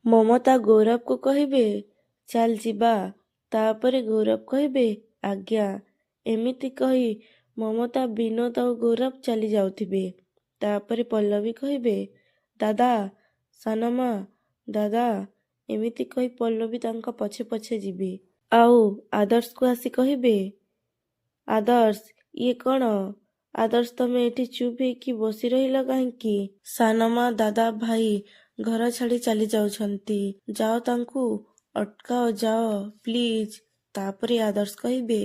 ମମତା ଗୌରବକୁ କହିବେ ଚାଲ ଯିବା। ତାପରେ ଗୌରବ କହିବେ ଆଜ୍ଞା। ଏମିତି କହି ମମତା, ବିନୋଦ ଆଉ ଗୌରବ ଚାଲି ଯାଉଥିବେ। ତାପରେ ପଲ୍ଲବୀ କହିବେ ଦାଦା, ସାନମା, ଦାଦା। ଏମିତି କହି ପଲ୍ଲବୀ ତାଙ୍କ ପଛେ ପଛେ ଯିବେ। ଆଉ ଆଦର୍ଶକୁ ଆସି କହିବେ ଆଦର୍ଶ, ଇଏ କ'ଣ? ଆଦର୍ଶ, ତମେ ଏଠି ଚୁପ୍ ହେଇକି ବସି ରହିଲ କାହିଁକି? ସାନମା, ଦାଦା, ଭାଇ ଘର ଛାଡ଼ି ଚାଲି ଯାଉଛନ୍ତି। ଯାଅ, ତାଙ୍କୁ ଅଟକାଅ, ଯାଅ ପ୍ଲିଜ। ତାପରେ ଆଦର୍ଶ କହିବେ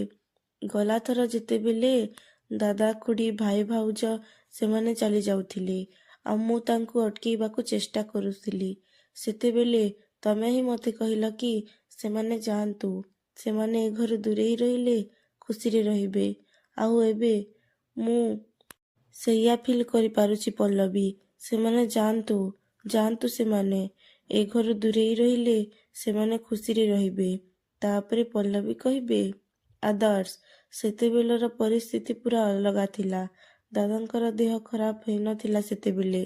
ଗଲାଥର ଯେତେବେଳେ ଦାଦା, ଖୁଡ଼ୀ, ଭାଇ, ଭାଉଜ ସେମାନେ ଚାଲି ଯାଉଥିଲେ ଆଉ ମୁଁ ତାଙ୍କୁ ଅଟକେଇବାକୁ ଚେଷ୍ଟା କରୁଥିଲି, ସେତେବେଳେ ତମେ ହିଁ ମୋତେ କହିଲ କି ସେମାନେ ଯାଆନ୍ତୁ, ସେମାନେ ଏ ଘରୁ ଦୂରେଇ ରହିଲେ ଖୁସିରେ ରହିବେ। ଆଉ ଏବେ ମୁଁ ସେଇଆ ଫିଲ୍ କରିପାରୁଛି ପଲ୍ଲବୀ। ସେମାନେ ଯାଆନ୍ତୁ, ଯାଆନ୍ତୁ, ସେମାନେ ଏ ଘରୁ ଦୂରେଇ ରହିଲେ ସେମାନେ ଖୁସିରେ ରହିବେ। ତାପରେ ପଲ୍ଲବୀ କହିବେ ଆଦର୍ଶ, ସେତେବେଳର ପରିସ୍ଥିତି ପୁରା ଅଲଗା ଥିଲା। ଦାଦାଙ୍କର ଦେହ ଖରାପ ହେଇନଥିଲା ସେତେବେଳେ।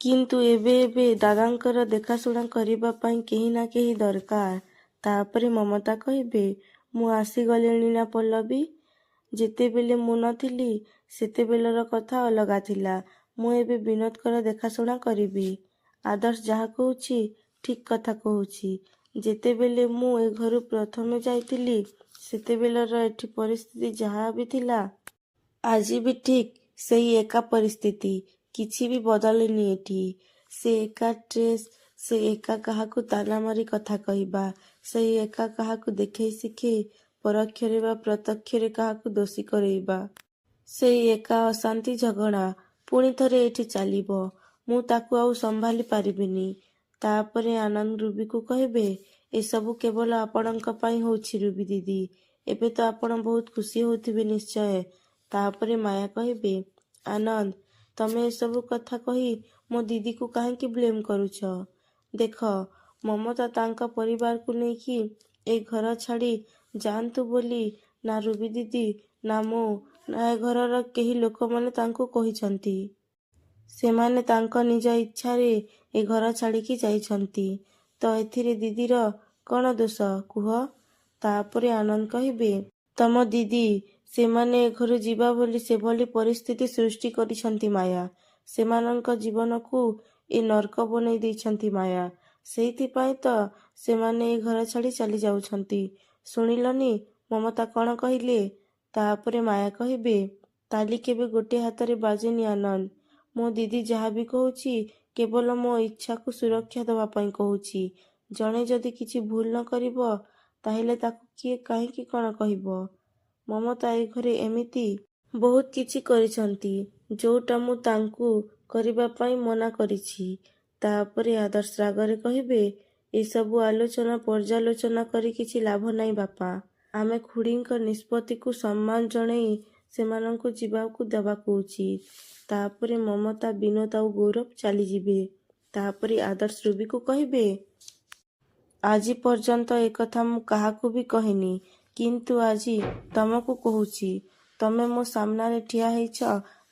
କିନ୍ତୁ ଏବେ ଏବେ ଦାଦାଙ୍କର ଦେଖାଶୁଣା କରିବା ପାଇଁ କେହି ନା କେହି ଦରକାର। ତାପରେ ମମତା କହିବେ ମୁଁ ଆସିଗଲିଣି ନା ପଲ୍ଲବୀ। ଯେତେବେଳେ ମୁଁ ନଥିଲି ସେତେବେଳର କଥା ଅଲଗା ଥିଲା। ମୁଁ ଏବେ ବିନୋଦଙ୍କର ଦେଖାଶୁଣା କରିବି। ଆଦର୍ଶ ଯାହା କହୁଛି ଠିକ୍ କଥା କହୁଛି। ଯେତେବେଳେ ମୁଁ ଏ ଘରୁ ପ୍ରଥମେ ଯାଇଥିଲି ସେତେବେଳର ଏଠି ପରିସ୍ଥିତି ଯାହା ବି ଥିଲା ଆଜି ବି ଠିକ୍ ସେଇ ଏକା ପରିସ୍ଥିତି। କିଛି ବି ବଦଳିନି ଏଠି। ସେ ଏକା ଡ୍ରେସ୍, ସେ ଏକା କାହାକୁ ତାନା ମାରି କଥା କହିବା, ସେଇ ଏକା କାହାକୁ ଦେଖେଇ ଶିଖେଇ ପରୋକ୍ଷରେ ବା ପ୍ରତ୍ୟକ୍ଷରେ କାହାକୁ ଦୋଷୀ କରେଇବା, ସେଇ ଏକା ଅଶାନ୍ତି ଝଗଡ଼ା ପୁଣି ଥରେ ଏଠି ଚାଲିବ। ମୁଁ ତାକୁ ଆଉ ସମ୍ଭାଳି ପାରିବିନି। ତାପରେ ଆନନ୍ଦ ରୁବିକୁ କହିବେ ଏସବୁ କେବଳ ଆପଣଙ୍କ ପାଇଁ ହେଉଛି ରୁବି ଦିଦି। ଏବେ ତ ଆପଣ ବହୁତ ଖୁସି ହେଉଥିବେ ନିଶ୍ଚୟ। ତାପରେ ମାୟା କହିବେ ଆନନ୍ଦ, ତମେ ଏସବୁ କଥା କହି ମୋ ଦିଦିକୁ କାହିଁକି ବ୍ଲେମ୍ କରୁଛ? ଦେଖ, ମମତା ତାଙ୍କ ପରିବାରକୁ ନେଇକି ଏ ଘର ଛାଡ଼ି ଯାଆନ୍ତୁ ବୋଲି ନା ରୁବି ଦିଦି, ନା ମୁଁ, ନା ଏ ଘରର କେହି ଲୋକମାନେ ତାଙ୍କୁ କହିଛନ୍ତି। ସେମାନେ ତାଙ୍କ ନିଜ ଇଚ୍ଛାରେ ଏ ଘର ଛାଡ଼ିକି ଯାଇଛନ୍ତି। ତ ଏଥିରେ ଦିଦିର କ'ଣ ଦୋଷ କୁହ? ତାପରେ ଆନନ୍ଦ କହିବେ ତମ ଦିଦି, ସେମାନେ ଏ ଘରୁ ଯିବା ବୋଲି ସେଭଳି ପରିସ୍ଥିତି ସୃଷ୍ଟି କରିଛନ୍ତି ମାୟା। ସେମାନଙ୍କ ଜୀବନକୁ ଏ ନର୍କ ବନେଇ ଦେଇଛନ୍ତି ମାୟା। ସେଇଥିପାଇଁ ତ ସେମାନେ ଏ ଘର ଛାଡ଼ି ଚାଲି ଯାଉଛନ୍ତି। ଶୁଣିଲନି ମମତା କ'ଣ କହିଲେ? ତାପରେ ମାୟା କହିବେ ତାଲି କେବେ ଗୋଟିଏ ହାତରେ ବାଜେନି ଆନନ୍ଦ। ମୋ ଦିଦି ଯାହା ବି କହୁଛି କେବଳ ମୋ ଇଚ୍ଛାକୁ ସୁରକ୍ଷା ଦେବା ପାଇଁ କହୁଛି। ଜଣେ ଯଦି କିଛି ଭୁଲ ନ କରିବ ତାହେଲେ ତାକୁ କିଏ କାହିଁକି କ'ଣ କହିବ? ମମତା ଏ ଘରେ ଏମିତି ବହୁତ କିଛି କରିଛନ୍ତି ଯୋଉଟା ମୁଁ ତାଙ୍କୁ କରିବା ପାଇଁ ମନା କରିଛି। ତାପରେ ଆଦର୍ଶ ରାଗରେ କହିବେ ଏସବୁ ଆଲୋଚନା ପର୍ଯ୍ୟାଲୋଚନା କରି କିଛି ଲାଭ ନାହିଁ ବାପା। ଆମେ ଖୁଡ଼ୀଙ୍କ ନିଷ୍ପତ୍ତିକୁ ସମ୍ମାନ ଜଣେଇ ସେମାନଙ୍କୁ ଯିବାକୁ ଦେବାକୁ ଉଚିତ। ତାପରେ ମମତା, ବିନୋଦ ଆଉ ଗୌରବ ଚାଲିଯିବେ। ତାପରେ ଆଦର୍ଶ ରୁବିକୁ କହିବେ ଆଜି ପର୍ଯ୍ୟନ୍ତ ଏକଥା ମୁଁ କାହାକୁ ବି କହିନି, କିନ୍ତୁ ଆଜି ତମକୁ କହୁଛି। ତମେ ମୋ ସାମ୍ନାରେ ଠିଆ ହେଇଛ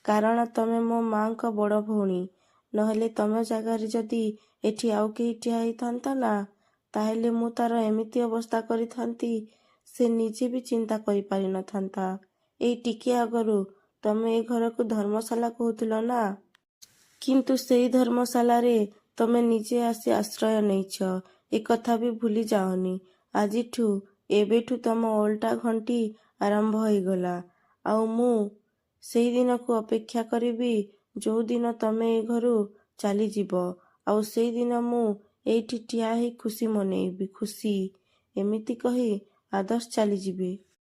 କାରଣ ତମେ ମୋ ମାଙ୍କ ବଡ଼ ଭଉଣୀ। ନହେଲେ ତମ ଜାଗାରେ ଯଦି ଏଠି ଆଉ କେହି ଠିଆ ହେଇଥାନ୍ତା ନା, ତାହେଲେ ମୁଁ ତାର ଏମିତି ଅବସ୍ଥା କରିଥାନ୍ତି ସେ ନିଜେ ବି ଚିନ୍ତା କରିପାରିନଥାନ୍ତା। ଏଇ ଟିକେ ଆଗରୁ ତମେ ଏ ଘରକୁ ଧର୍ମଶାଳା କହୁଥିଲ ନା, କିନ୍ତୁ ସେଇ ଧର୍ମଶାଳାରେ ତମେ ନିଜେ ଆସି ଆଶ୍ରୟ ନେଇଛ। ଏ କଥା ବି ଭୁଲି ଯାଅନି। ଆଜିଠୁ, ଏବେଠୁ ତମ ଓଲଟା ଘଣ୍ଟି ଆରମ୍ଭ ହେଇଗଲା। ଆଉ ମୁଁ ସେଇ ଦିନକୁ ଅପେକ୍ଷା କରିବି ଯୋଉ ଦିନ ତମେ ଏ ଘରୁ ଚାଲିଯିବ। ଆଉ ସେଇଦିନ ମୁଁ ଏଇଠି ଠିଆ ହେଇ ଖୁସି ମନେଇବି, ଖୁସି। ଏମିତି କହି ଆଦର୍ଶ ଚାଲିଯିବେ।